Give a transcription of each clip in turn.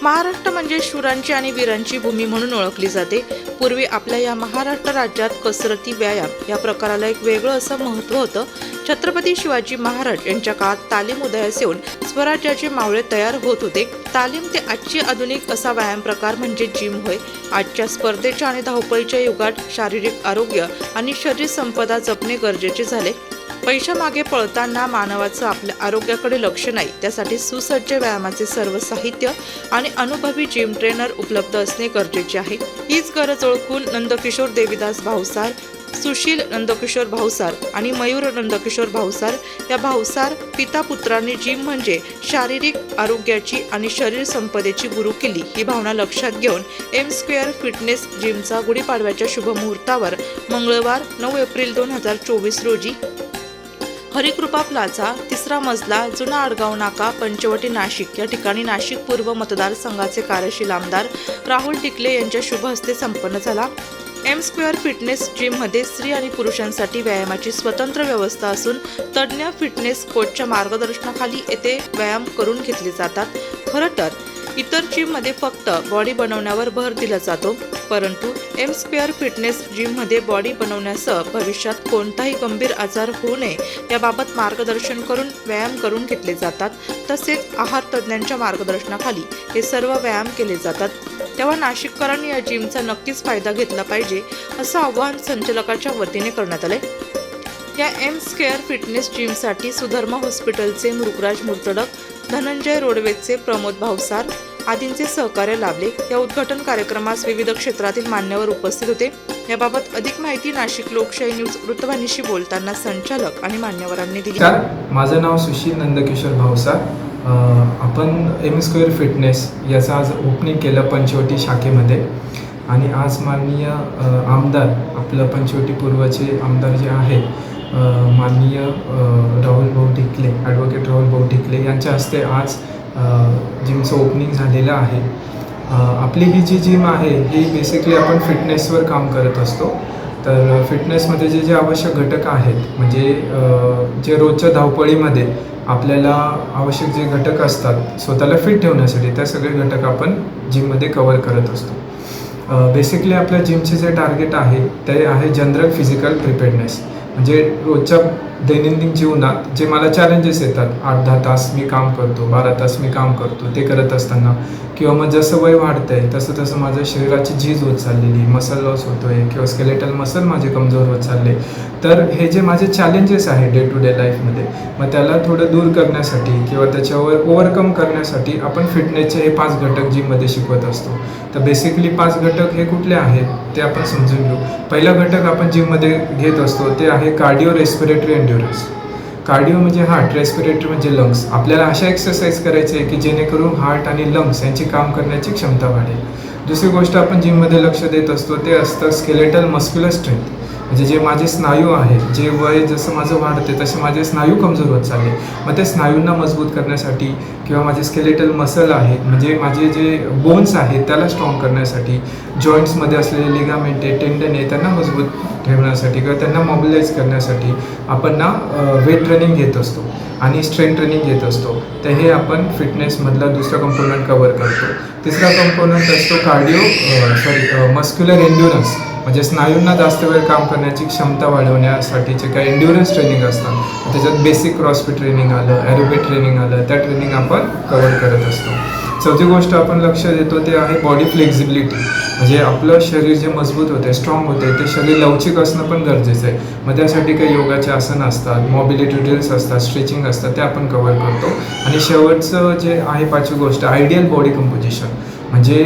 महाराष्ट्र म्हणजे शूरांची आणि वीरांची भूमी म्हणून ओळखली जाते। पूर्वी आपल्या या महाराष्ट्र राज्यात कसरती व्यायाम या प्रकाराला एक वेगळं असं महत्त्व होतं। छत्रपती शिवाजी महाराज यांच्या काळात तालीम उदयास येऊन स्वराज्याचे मावळे तयार होत होते। तालीम ते आजची आधुनिक असा व्यायाम प्रकार म्हणजे जिम होय। आजच्या स्पर्धेच्या आणि धावपळीच्या युगात शारीरिक आरोग्य आणि शरीर संपदा जपणे गरजेचे झाले। पैशामागे पळताना मानवाचं आपल्या आरोग्याकडे लक्ष नाही, त्यासाठी सुसज्ज व्यायामाचे सर्व साहित्य आणि अनुभवी जिम ट्रेनर उपलब्ध असणे गरजेचे आहे। हीच गरज ओळखून नंदकिशोर देवीदास भावसार, सुशील नंदकिशोर भावसार आणि मयूर नंदकिशोर भावसार या भावसार पिता पुत्रांनी जिम म्हणजे शारीरिक आरोग्याची आणि शरीर संपदेची गुरु केली ही भावना लक्षात घेऊन एम स्क्वेअर फिटनेस जिमचा गुढीपाडव्याच्या शुभ मुहूर्तावर मंगळवार 9 एप्रिल 2024 रोजी हरिकृपा प्लाझा, 3रा मजला, जुना आडगाव नाका, पंचवटी, नाशिक या ठिकाणी नाशिक पूर्व मतदारसंघाचे कार्यशील आमदार राहुल टिकले यांच्या शुभ हस्ते संपन्न झाला। एम स्क्वेअर फिटनेस जिममध्ये स्त्री आणि पुरुषांसाठी व्यायामाची स्वतंत्र व्यवस्था असून तज्ज्ञ फिटनेस कोचच्या मार्गदर्शनाखाली येथे व्यायाम करून घेतले जातात। खरं तर इतर जिममध्ये फक्त बॉडी बनवण्यावर भर दिला जातो, परंतु एम स्क्वेअर फिटनेस जिममध्ये बॉडी बनवण्यासह भविष्यात कोणताही गंभीर आजार होऊ नये याबाबत मार्गदर्शन करून व्यायाम करून घेतले जातात। तसेच आहार तज्ज्ञांच्या मार्गदर्शनाखाली हे सर्व व्यायाम केले जातात। तेव्हा नाशिककरांनी या जिमचा नक्कीच फायदा घेतला पाहिजे असं आवाहन संचालकाच्या वतीने करण्यात आले। या एम स्क्वेअर फिटनेस जिमसाठी सुधर्मा हॉस्पिटलचे मुरुगराज मुर्तडक, धनंजय रोडवेचे प्रमोद भावसार आदींचे सहकार्य लाभले। या उद्घाटन कार्यक्रमास विविध क्षेत्रातील मान्यवर उपस्थित होते। याबाबत अधिक माहिती नाशिक लोकशाही न्यूज वृत्तवाहिनीशी बोलताना संचालक आणि मान्यवरांनी दिली। माझं नाव सुशील नंदकिशोर भावसार। आपण एम स्क्वेअर फिटनेस याचं आज ओपनिंग केलं पंचवटी शाखेमध्ये आणि आज माननीय आमदार आपलं पंचवटी पूर्वचे आमदार जे आहेत माननीय राहुल भाऊ टिकले, ॲडव्होकेट राहुल भाऊ टिकले यांच्या हस्ते आज जिमचं ओपनिंग झालेलं आहे। आपली ही जी जिम आहे ही बेसिकली आपण फिटनेसवर काम करत असतो। तर फिटनेसमध्ये जे आवश्यक घटक आहेत म्हणजे जे रोजच्या धावपळीमध्ये आपल्याला आवश्यक जे घटक असतात स्वतःला फिट ठेवण्यासाठी त्या सगळे घटक आपण जिममध्ये कव्हर करत असतो। बेसिकली आपल्या जिमचे जे टार्गेट आहे ते आहे जनरल फिजिकल प्रिपेअर्डनेस, म्हणजे रोजच्या दैनंदिन जीवनात जे मला चॅलेंजेस येतात, 8-10 तास मी काम करतो, 12 तास मी काम करतो, ते करत असताना किंवा मग जसं वय वाढतं आहे तसं माझ्या शरीराची झीज होत चाललेली, मसल लॉस होतो आहे किंवा स्केलेटल मसल माझे कमजोर होत चालले, तर हे जे माझे चॅलेंजेस आहे डे टू डे लाईफमध्ये मग त्याला थोडं दूर करण्यासाठी किंवा त्याच्यावर ओव्हरकम करण्यासाठी आपण फिटनेसचे हे 5 घटक जिममध्ये शिकवत असतो। तर बेसिकली 5 घटक हे कुठले आहेत ते आपण समजून घेऊ। पहिला घटक आपण जिममध्ये घेत असतो ते आहे कार्डिओ रेस्पिरेटरी एंड्युरन्स। कार्डिओ म्हणजे हार्ट, रेस्पिरेटरी म्हणजे लंग्स। आपल्याला अशा एक्सरसाइज करायचे आहे की जेणेकरून हार्ट आणि लंग्स यांची काम करण्याची क्षमता वाढेल। दुसरी गोष्ट आपण जिममध्ये लक्ष देत असतो ते असतं स्केलेटल मस्क्युलर स्ट्रेंथ, म्हणजे जे माझे स्नायू आहेत, जे वय जसं माझं वाढते तसे माझे स्नायू कमजोर होत चालले, मग त्या स्नायूंना मजबूत करण्यासाठी किंवा माझे स्केलेटल मसल आहेत म्हणजे माझे जे बोन्स आहेत त्याला स्ट्रॉंग करण्यासाठी, जॉईंट्समध्ये असलेले लिगामेंट आहे, टेंडन आहे त्यांना मजबूत ठेवण्यासाठी किंवा त्यांना मोबिलाइज करण्यासाठी आपण ना वेट ट्रेनिंग घेत असतो आणि स्ट्रेंथ ट्रेनिंग घेत असतो। तर हे आपण फिटनेसमधला दुसरा कंपोनंट कव्हर करतो। तिसरा कंपोनंट असतो मस्क्युलर एंड्युरन्स, म्हणजे स्नायूंना जास्त वेळ काम करण्याची क्षमता वाढवण्यासाठीचे काही एंड्युरन्स ट्रेनिंग असतात। त्याच्यात बेसिक क्रॉसफिट ट्रेनिंग आलं, ॲरोबिक ट्रेनिंग आलं, त्या ट्रेनिंग आपण कव्हर करत असतो। चौथी गोष्ट आपण लक्ष देतो ते आहे बॉडी फ्लेक्झिबिलिटी, म्हणजे आपलं शरीर जे मजबूत होते, स्ट्रॉंग होते, ते शरीर लवचिक असणं पण गरजेचं आहे। मग त्यासाठी काही योगाचे आसन असतात, मोबिलिटी ड्रिल्स असतात, स्ट्रेचिंग असतात, ते आपण कव्हर करतो। आणि शेवटचं जे आहे 5वी गोष्ट आयडियल बॉडी कंपोजिशन, म्हणजे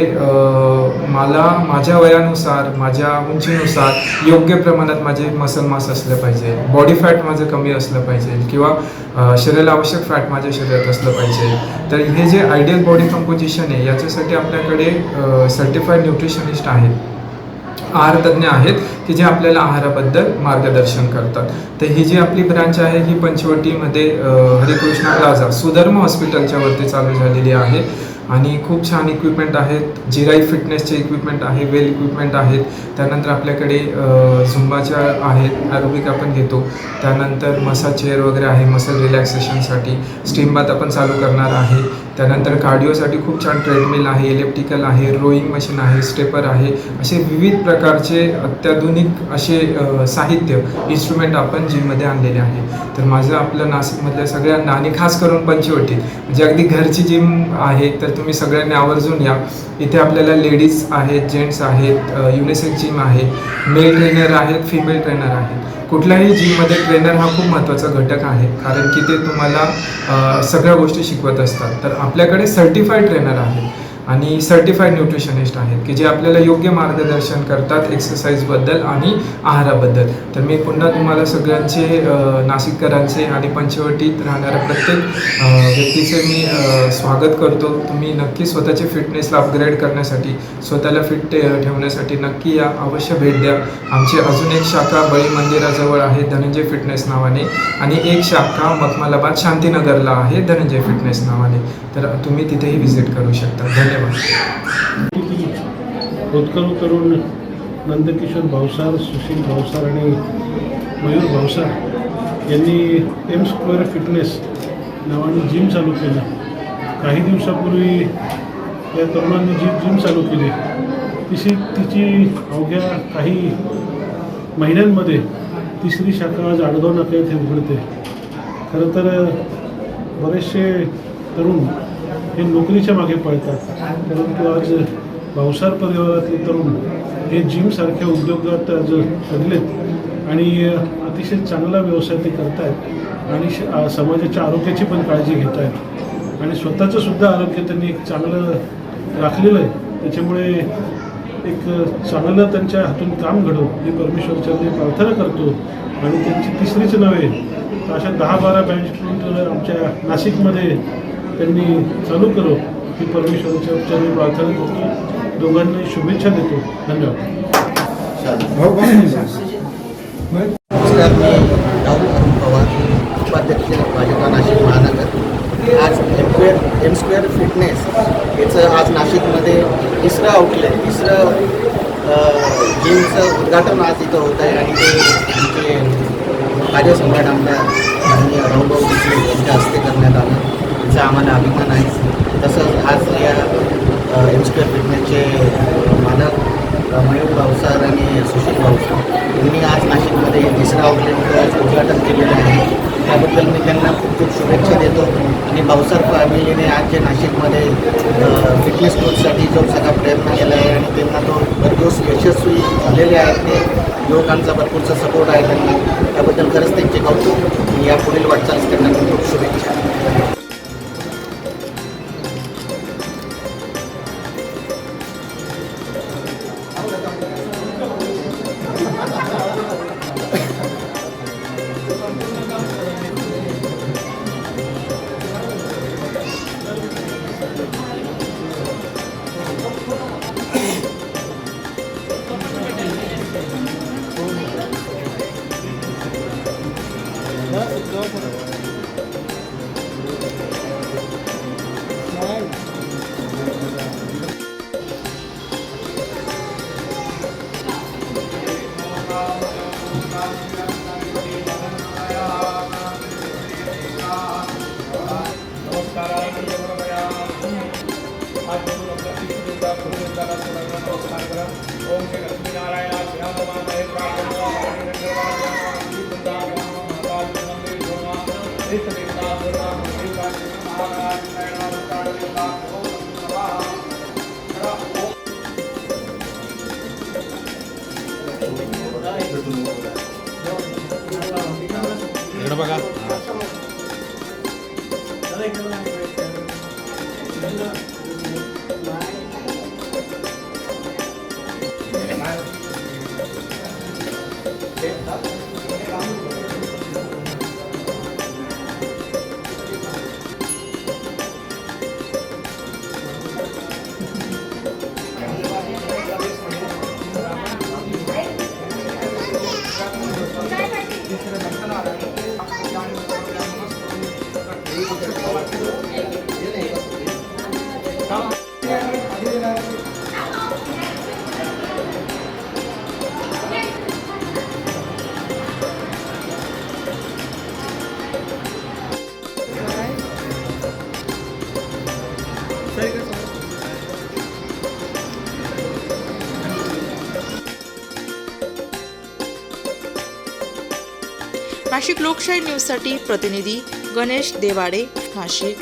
मला माझ्या वयानुसार, माझ्या उंचीनुसार योग्य प्रमाणात माझे मसल मास असलं पाहिजे, बॉडी फॅट माझं कमी असलं पाहिजे किंवा शरीराला आवश्यक फॅट माझ्या शरीरात असलं पाहिजे। तर हे जे आयडियल बॉडी कंपोजिशन आहे याच्यासाठी आपल्याकडे सर्टिफाईड न्यूट्रिशनिस्ट आहेत, आहार तज्ज्ञ आहेत की जे आपल्याला आहाराबद्दल मार्गदर्शन करतात। तर ही जी आपली ब्रांच आहे ही पंचवटीमध्ये हरिकृष्णा प्लाझा सुधर्मा हॉस्पिटलच्या वरती चालू झालेली आहे आणि खूप छान इक्विपमेंट आहेत, जिराई फिटनेसचे इक्विपमेंट आहे, वेल इक्विपमेंट आहेत। त्यानंतर आपल्याकडे झुंबाच्या आहेत, ॲरोबिक आपण घेतो, त्यानंतर मसाज चेअर वगैरे आहे मसल रिलॅक्सेशनसाठी, स्टीम बाथ आपण चालू करणार आहे त्यानंतर कार्डिओसाठी खूप छान ट्रेडमिल आहे, इलेक्ट्रिकल आहे, रोईंग मशीन आहे, स्टेपर आहे, असे विविध प्रकारचे अत्याधुनिक असे साहित्य इन्स्ट्रुमेंट आपण जिममध्ये आणलेले आहे. तर माझं आपलं नाशिकमधल्या सगळ्यांना आणि खास करून पंचवटीत म्हणजे अगदी घरची जिम आहे, तर तुम्ही सगळ्यांनी आवर्जून या. इथे आपल्याला लेडीज आहेत, जेंट्स आहेत, युनिसेक्स जिम आहे, मेल ट्रेनर आहेत, फिमेल ट्रेनर आहेत. कुठल्याही जिममध्ये ट्रेनर हा खूप महत्त्वाचा घटक आहे, कारण की ते तुम्हाला सगळ्या गोष्टी शिकवत असतात. तर आपल्याकडे सर्टिफाईड ट्रेनर आहेत आणि सर्टिफाईड न्यूट्रिशनिस्ट आहेत की जे आपल्याला योग्य मार्गदर्शन करतात एक्सरसाइजबद्दल आणि आहाराबद्दल. तर मी पुन्हा तुम्हाला सगळ्यांचे नाशिककरांचे आणि पंचवटीत राहणाऱ्या प्रत्येक व्यक्तीचे मी स्वागत करतो. तुम्ही नक्की स्वतःच्या फिटनेसला अपग्रेड करण्यासाठी, स्वतःला फिट ठेवण्यासाठी नक्की या, अवश्य भेट द्या. आमची अजून एक शाखा बळी मंदिराजवळ आहे धनंजय फिटनेस नावाने, आणि एक शाखा मखमलाबाद शांतीनगरला आहे धनंजय फिटनेस नावाने. तर तुम्ही तिथेही व्हिजिट करू शकता. धन्यवाद. होतकरू तरुण नंदकिशोर भावसार, सुशील भावसार आणि मयूर भावसार यांनी एम स्क्वेअर फिटनेस नावाने जिम चालू केलं. काही दिवसापूर्वी या तरुणांनी जिम चालू केली. तिची अवघ्या काही महिन्यांमध्ये तिसरी शाखा आज आडगाव नाका येथे उघडते. खरं तर बरेचसे तरुण हे नोकरीच्या मागे पळतात, परंतु आज भावसार परिवारातले तरुण हे जिमसारख्या उद्योगात आज पडलेत आणि अतिशय चांगला व्यवसाय ते करत आहेत आणि समाजाच्या आरोग्याची पण काळजी घेत आहेत आणि स्वतःचं सुद्धा आरोग्य त्यांनी एक चांगलं राखलेलं आहे. त्याच्यामुळे एक चांगलं त्यांच्या हातून काम घडो ही परमेश्वरचरणी प्रार्थना करतो. आणि त्यांची तिसरीच नव्हे तर अशा 10-12 बँच आमच्या नाशिकमध्ये त्यांनी चालू करो ही परमेश्वराच्या चरणी प्रार्थना करतो. दोघांना शुभेच्छा देतो. धन्यवाद. नमस्कार, मी राहुल अरुण पवार, उपाध्यक्ष भाजपा नाशिक महानगर. आज एम स्क्वेअर फिटनेस याचं आज नाशिकमध्ये तिसरं आउटलेट, तिसरं जिमचं उद्घाटन आज इथं होत आहे आणि ते आमचे कार्यसम्राट आमदार माननीय राहुलभाऊ डिसले यांच्या हस्ते करण्यात आलं. याचा आम्हाला अभिमान आहे. तसंच आज या एम स्क्वेअर फिटनेसचे मालक मयूर भावसार आणि सुशील भावसार यांनी आज नाशिकमध्ये तिसरं आउटलेट उद्घाटन केलेलं आहे. त्याबद्दल मी त्यांना खूप खूप शुभेच्छा देतो. आणि भावसार फॅमिलीने आज जे नाशिकमध्ये फिटनेस कोचसाठी जो सगळा प्रयत्न केला आहे आणि त्यांना तो भरघोस यशस्वी झालेले आहेत, ते युवकांचा भरपूरचा सपोर्ट आहे त्यांना. त्याबद्दल खरंच त्यांचे कौतुक. या पुढील वाटचालीस त्यांना खूप खूप शुभेच्छा. ओम श्री लक्ष्मी नारायण श्री बघा. नाशिक लोकशाही न्यूजसाठी प्रतिनिधी गणेश देवाडे, नाशिक.